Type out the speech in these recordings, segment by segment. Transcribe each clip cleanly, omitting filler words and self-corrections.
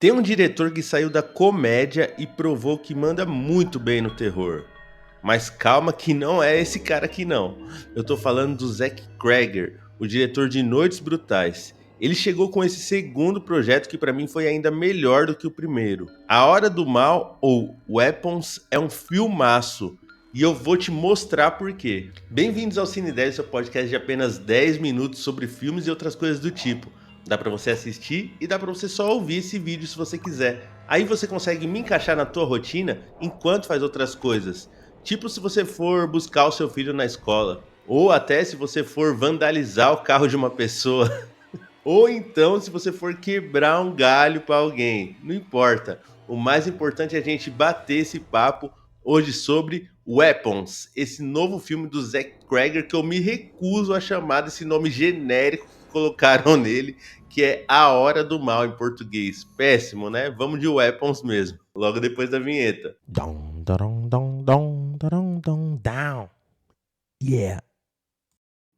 Tem um diretor que saiu da comédia e provou que manda muito bem no terror. Mas calma que não é esse cara aqui não. Eu tô falando do Zack Cregger, o diretor de Noites Brutais. Ele chegou com esse segundo projeto que pra mim foi ainda melhor do que o primeiro. A Hora do Mal, ou Weapons, é um filmaço. E eu vou te mostrar por quê. Bem-vindos ao Cine 10, seu podcast de apenas 10 minutos sobre filmes e outras coisas do tipo. Dá pra você assistir e dá pra você só ouvir esse vídeo se você quiser. Aí você consegue me encaixar na tua rotina enquanto faz outras coisas. Tipo se você for buscar o seu filho na escola, ou até se você for vandalizar o carro de uma pessoa, ou então se você for quebrar um galho para alguém. Não importa. O mais importante é a gente bater esse papo hoje sobre Weapons, esse novo filme do Zack Cregger que eu me recuso a chamar desse nome genérico que colocaram nele, que é A Hora do Mal em português. Péssimo, né? Vamos de Weapons mesmo, logo depois da vinheta. Dong, dong, dong, dong, dong, dong, down. Yeah.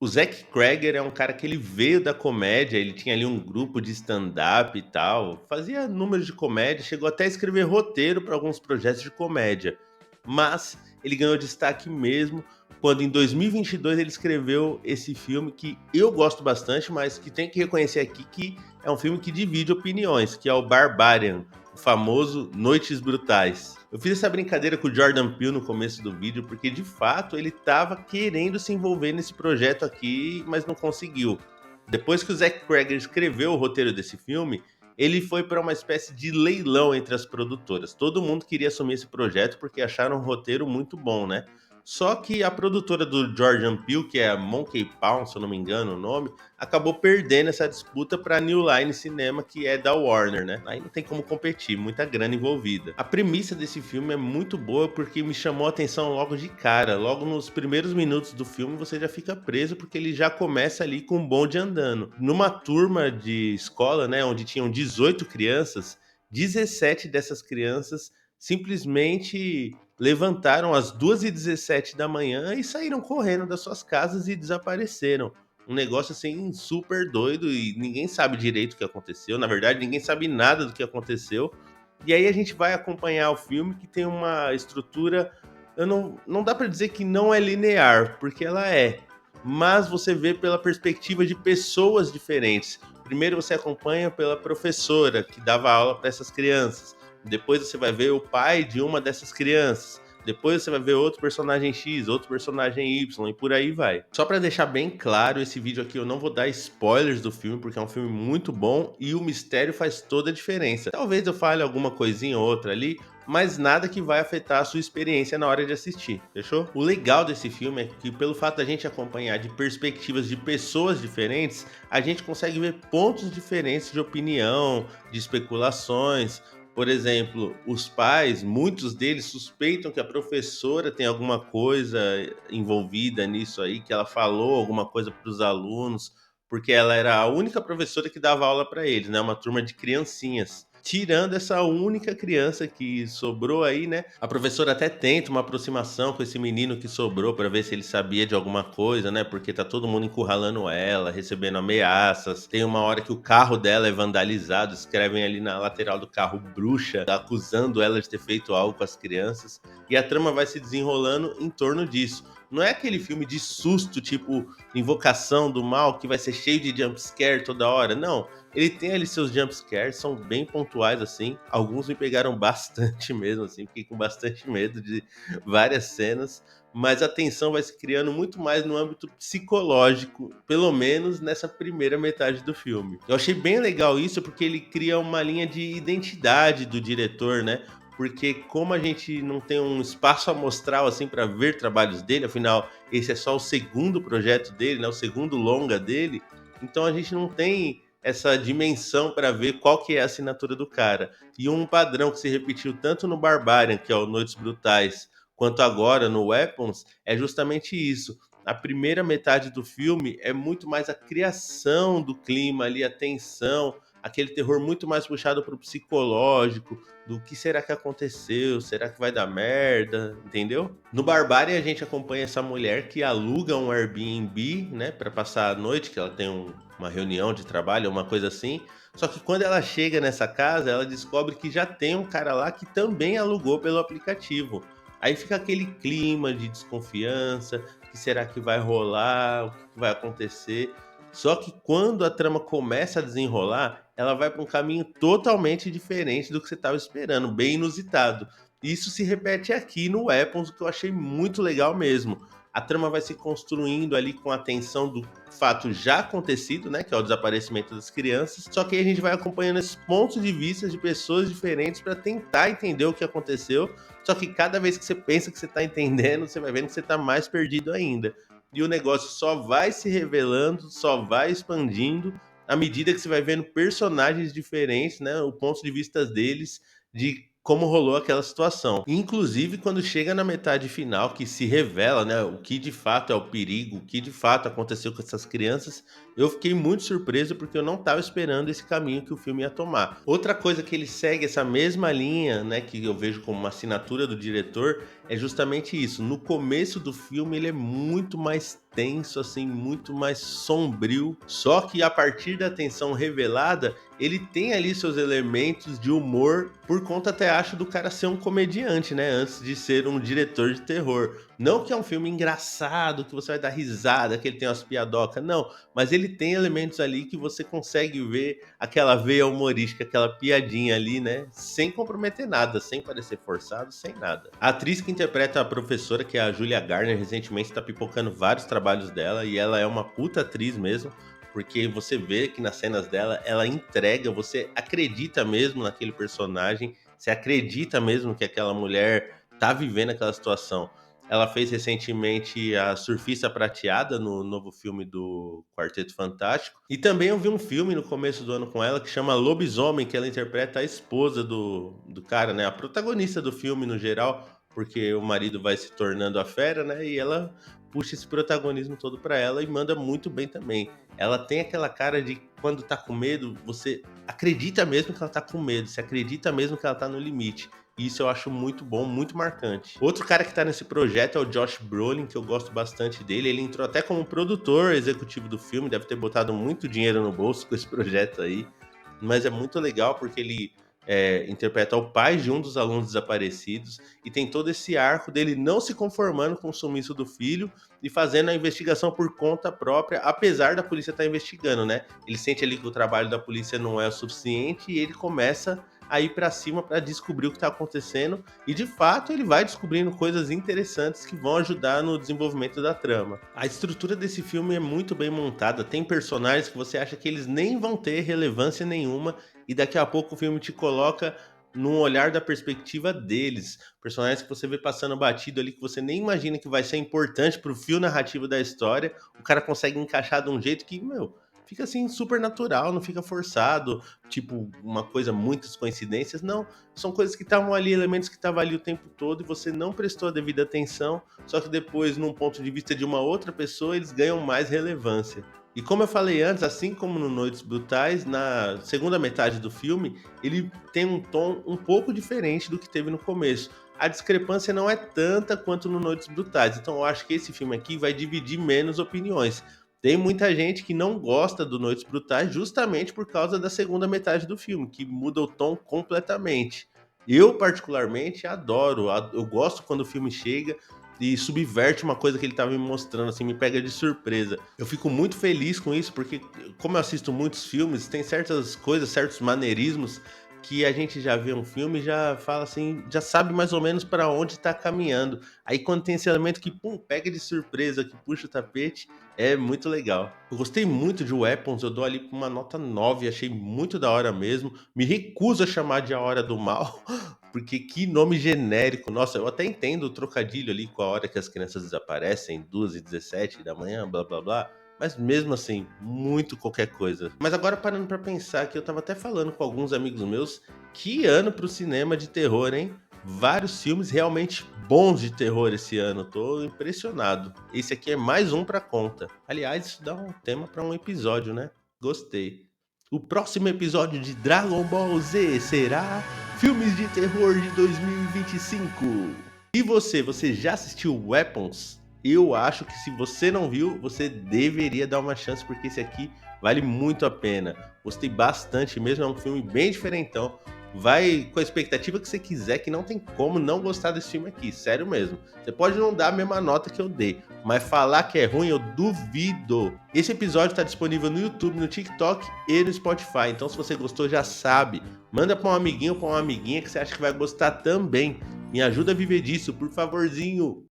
O Zack Cregger é um cara que ele veio da comédia, ele tinha ali um grupo de stand-up e tal, fazia números de comédia, chegou até a escrever roteiro para alguns projetos de comédia. Mas ele ganhou destaque mesmo quando em 2022 ele escreveu esse filme que eu gosto bastante, mas que tem que reconhecer aqui que é um filme que divide opiniões, que é o Barbarian, o famoso Noites Brutais. Eu fiz essa brincadeira com o Jordan Peele no começo do vídeo, porque de fato ele estava querendo se envolver nesse projeto aqui, mas não conseguiu. Depois que o Zack Cregger escreveu o roteiro desse filme, ele foi para uma espécie de leilão entre as produtoras. Todo mundo queria assumir esse projeto porque acharam um roteiro muito bom, né? Só que a produtora do Jordan Peele, que é a Monkey Pawn, se eu não me engano o nome, acabou perdendo essa disputa para New Line Cinema, que é da Warner, né? Aí não tem como competir, muita grana envolvida. A premissa desse filme é muito boa porque me chamou a atenção logo de cara. Logo nos primeiros minutos do filme você já fica preso porque ele já começa ali com um bonde andando. Numa turma de escola, né, onde tinham 18 crianças, 17 dessas crianças simplesmente levantaram às 2h17 da manhã e saíram correndo das suas casas e desapareceram. Um negócio assim super doido e ninguém sabe direito o que aconteceu. Na verdade, ninguém sabe nada do que aconteceu. E aí a gente vai acompanhar o filme que tem uma estrutura. Não dá pra dizer que não é linear, porque ela é. Mas você vê pela perspectiva de pessoas diferentes. Primeiro você acompanha pela professora que dava aula para essas crianças. Depois você vai ver o pai de uma dessas crianças. Depois você vai ver outro personagem X, outro personagem Y e por aí vai. Só pra deixar bem claro, esse vídeo aqui eu não vou dar spoilers do filme, porque é um filme muito bom e o mistério faz toda a diferença. Talvez eu fale alguma coisinha ou outra ali, mas nada que vai afetar a sua experiência na hora de assistir, fechou? O legal desse filme é que, pelo fato da gente acompanhar de perspectivas de pessoas diferentes, a gente consegue ver pontos diferentes de opinião, de especulações. Por exemplo, os pais, muitos deles suspeitam que a professora tem alguma coisa envolvida nisso aí, que ela falou alguma coisa para os alunos, porque ela era a única professora que dava aula para eles, né? Uma turma de criancinhas. Tirando essa única criança que sobrou aí, né? A professora até tenta uma aproximação com esse menino que sobrou para ver se ele sabia de alguma coisa, né? Porque tá todo mundo encurralando ela, recebendo ameaças. Tem uma hora que o carro dela é vandalizado, escrevem ali na lateral do carro bruxa, acusando ela de ter feito algo com as crianças. E a trama vai se desenrolando em torno disso. Não é aquele filme de susto, tipo Invocação do Mal, que vai ser cheio de jumpscare toda hora. Não, ele tem ali seus jumpscares, são bem pontuais, assim. Alguns me pegaram bastante mesmo, assim. Fiquei com bastante medo de várias cenas. Mas a tensão vai se criando muito mais no âmbito psicológico, pelo menos nessa primeira metade do filme. Eu achei bem legal isso, porque ele cria uma linha de identidade do diretor, né? Porque como a gente não tem um espaço amostral assim para ver trabalhos dele, afinal esse é só o segundo projeto dele, né? O segundo longa dele. Então a gente não tem essa dimensão para ver qual que é a assinatura do cara. E um padrão que se repetiu tanto no Barbarian, que é o Noites Brutais, quanto agora no Weapons, é justamente isso. A primeira metade do filme é muito mais a criação do clima ali, a tensão, aquele terror muito mais puxado pro psicológico, do que será que aconteceu, será que vai dar merda, entendeu? No Barbárie a gente acompanha essa mulher que aluga um Airbnb, né, pra passar a noite, que ela tem uma reunião de trabalho, uma coisa assim. Só que quando ela chega nessa casa, ela descobre que já tem um cara lá que também alugou pelo aplicativo. Aí fica aquele clima de desconfiança, que será que vai rolar, o que vai acontecer. Só que quando a trama começa a desenrolar, ela vai para um caminho totalmente diferente do que você estava esperando, bem inusitado. Isso se repete aqui no Weapons, o que eu achei muito legal mesmo. A trama vai se construindo ali com a tensão do fato já acontecido, né, que é o desaparecimento das crianças. Só que aí a gente vai acompanhando esses pontos de vista de pessoas diferentes para tentar entender o que aconteceu. Só que cada vez que você pensa que você está entendendo, você vai vendo que você está mais perdido ainda. E o negócio só vai se revelando, só vai expandindo à medida que você vai vendo personagens diferentes, né, o ponto de vista deles, de como rolou aquela situação. Inclusive, quando chega na metade final, que se revela, né, o que de fato é o perigo, o que de fato aconteceu com essas crianças, eu fiquei muito surpreso porque eu não estava esperando esse caminho que o filme ia tomar. Outra coisa que ele segue essa mesma linha, né, que eu vejo como uma assinatura do diretor, é justamente isso. No começo do filme ele é muito mais tenso, assim, muito mais sombrio. Só que a partir da tensão revelada, ele tem ali seus elementos de humor, por conta até acho do cara ser um comediante, né? Antes de ser um diretor de terror. Não que é um filme engraçado, que você vai dar risada, que ele tem umas piadocas, não. Mas ele tem elementos ali que você consegue ver aquela veia humorística, aquela piadinha ali, né? Sem comprometer nada, sem parecer forçado, sem nada. A atriz que interpreta a professora, que é a Julia Garner, recentemente está pipocando vários trabalhos dela e ela é uma puta atriz mesmo. Porque você vê que nas cenas dela, ela entrega, você acredita mesmo naquele personagem, você acredita mesmo que aquela mulher tá vivendo aquela situação. Ela fez recentemente a Surfista Prateada no novo filme do Quarteto Fantástico. E também eu vi um filme no começo do ano com ela que chama Lobisomem, que ela interpreta a esposa do cara, né? A protagonista do filme no geral, porque o marido vai se tornando a fera, né? E ela puxa esse protagonismo todo pra ela e manda muito bem também. Ela tem aquela cara de quando tá com medo, você acredita mesmo que ela tá com medo, você acredita mesmo que ela tá no limite. Isso eu acho muito bom, muito marcante. Outro cara que tá nesse projeto é o Josh Brolin, que eu gosto bastante dele. Ele entrou até como produtor executivo do filme, deve ter botado muito dinheiro no bolso com esse projeto aí. Mas é muito legal porque ele interpreta o pai de um dos alunos desaparecidos e tem todo esse arco dele não se conformando com o sumiço do filho e fazendo a investigação por conta própria, apesar da polícia estar investigando, né? Ele sente ali que o trabalho da polícia não é o suficiente e ele começa a ir para cima para descobrir o que está acontecendo e de fato ele vai descobrindo coisas interessantes que vão ajudar no desenvolvimento da trama. A estrutura desse filme é muito bem montada, tem personagens que você acha que eles nem vão ter relevância nenhuma e daqui a pouco o filme te coloca num olhar da perspectiva deles, personagens que você vê passando batido ali que você nem imagina que vai ser importante pro fio narrativo da história, o cara consegue encaixar de um jeito que, meu, fica assim super natural, não fica forçado, tipo uma coisa, muitas coincidências, não, são coisas que estavam ali, elementos que estavam ali o tempo todo e você não prestou a devida atenção, só que depois, num ponto de vista de uma outra pessoa, eles ganham mais relevância. E como eu falei antes, assim como no Noites Brutais, na segunda metade do filme, ele tem um tom um pouco diferente do que teve no começo. A discrepância não é tanta quanto no Noites Brutais, então eu acho que esse filme aqui vai dividir menos opiniões. Tem muita gente que não gosta do Noites Brutais justamente por causa da segunda metade do filme, que muda o tom completamente. Eu, particularmente, adoro. Eu gosto quando o filme chega e subverte uma coisa que ele estava me mostrando, assim, me pega de surpresa. Eu fico muito feliz com isso, porque como eu assisto muitos filmes, tem certas coisas, certos maneirismos que a gente já vê um filme e já fala assim, já sabe mais ou menos para onde está caminhando. Aí quando tem esse elemento que, pum, pega de surpresa, que puxa o tapete, é muito legal. Eu gostei muito de Weapons, eu dou ali uma nota 9, achei muito da hora mesmo. Me recuso a chamar de A Hora do Mal, porque que nome genérico. Nossa, eu até entendo o trocadilho ali com a hora que as crianças desaparecem, 2h17 da manhã, blá blá blá. Mas mesmo assim, muito qualquer coisa. Mas agora parando pra pensar que eu tava até falando com alguns amigos meus, que ano pro cinema de terror, hein? Vários filmes realmente bons de terror esse ano, tô impressionado. Esse aqui é mais um pra conta. Aliás, isso dá um tema pra um episódio, né? Gostei. O próximo episódio de Dragon Ball Z será Filmes de Terror de 2025. E você já assistiu Weapons? Eu acho que se você não viu, você deveria dar uma chance, porque esse aqui vale muito a pena. Gostei bastante mesmo, é um filme bem diferentão. Vai com a expectativa que você quiser, que não tem como não gostar desse filme aqui, sério mesmo. Você pode não dar a mesma nota que eu dei, mas falar que é ruim eu duvido. Esse episódio está disponível no YouTube, no TikTok e no Spotify, então se você gostou já sabe, manda para um amiguinho ou para uma amiguinha que você acha que vai gostar também. Me ajuda a viver disso, por favorzinho.